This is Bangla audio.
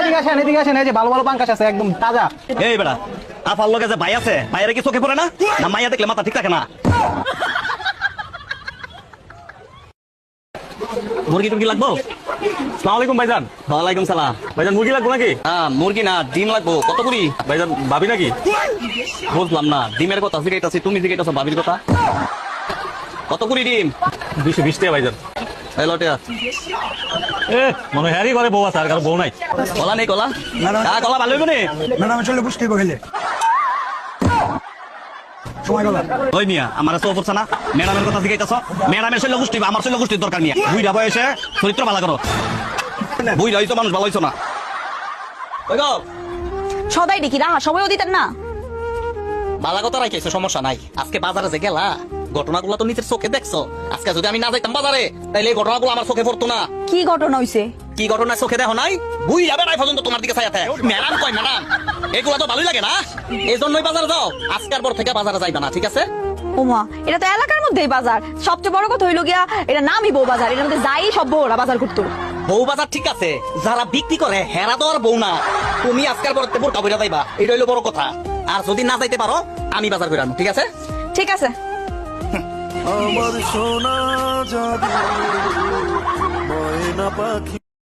এদিকে আসেন এই যে ভালো ভালো পাঙ্কাশ আছে একদম তাজা। এই বেটা আফার লগে যে ভাই আছে ভাইয়ের কি চোখে পড়ে না? না মাইয়া দেখলে মাথা ঠিক থাকে না? মুরগি টুরগি লাগবো? আসসালামু আলাইকুম ভাইজান। ওয়ালাইকুম সালাম। ভাইজান মুরগি লাগবো নাকি? হ্যাঁ মুরগি না ডিম লাগবো। কত করি? ভাইজান ভাবি নাকি? বুঝলাম না, ডিমের কথা জিজ্ঞাসা তুমি জিজ্ঞাসা ভাবির কথা। কত করি ডিম? 220 টাকা ভাইজান। এই লটে এ মনে হয় হ্যারি ঘরে বউ আছে, আর কারো বউ নাই। কলা নেই কলা? হ্যাঁ কলা ভালো হইব নি? ম্যাডাম চলে বুঝতে কইলে সময় গলা ওই মিয়া আমার তো অবস্থা না, ম্যাডামের কথা জিজ্ঞাসা। ম্যাডামের শৈল গোষ্ঠী আমার শৈল গোষ্ঠীর দরকার মিয়া। বুইড়া বয়সে চরিত্র ভালো করো। বুইড়া হইছো মানুষ ভালো হইছো না। ওই গো সদাই দেখি রাহা সময়ও দিতেন না। বালা কথা রাখিয়েছো, সমস্যা নাই। আজকে বাজারে যে গেলা ঘটনাগুলো তো নিজের চোখে দেখছো। আজকে যদি আমি না যাইতাম বাজারে তাইলে এই ঘটনাগুলো আমার চোখে পড়তো না। কি ঘটনা হইছে? কি ঘটনা চোখে দেখো নাই? বুই যাবে নাই পর্যন্ত তোমার দিকে চাইতে। ম্যাডাম কয় ম্যাডাম, এগুলো তো ভালোই লাগে না, এই জন্যই বাজারে যাও। আজকের পর থেকে বাজারে যাইবা না, ঠিক আছে? ওমা, এটা তো এলাকার মধ্যেই বাজার। সবচেয়ে বড় কথা হইলো গিয়া এটা নামই বউ বাজার। এটার মধ্যে যাই সব বউরা বাজার করতো। বউ বাজার ঠিক আছে, যারা বিক্রি করে হেরা তো আর বউ না। তুমি আজকের পর বোরকা বইরা যাইবা, এটা হইলো বড় কথা। আর যদি না যাইতে পারো আমি বাজার করে আনবো, ঠিক আছে? ঠিক আছে। আমার সোনা যাবে ময়না পাখি।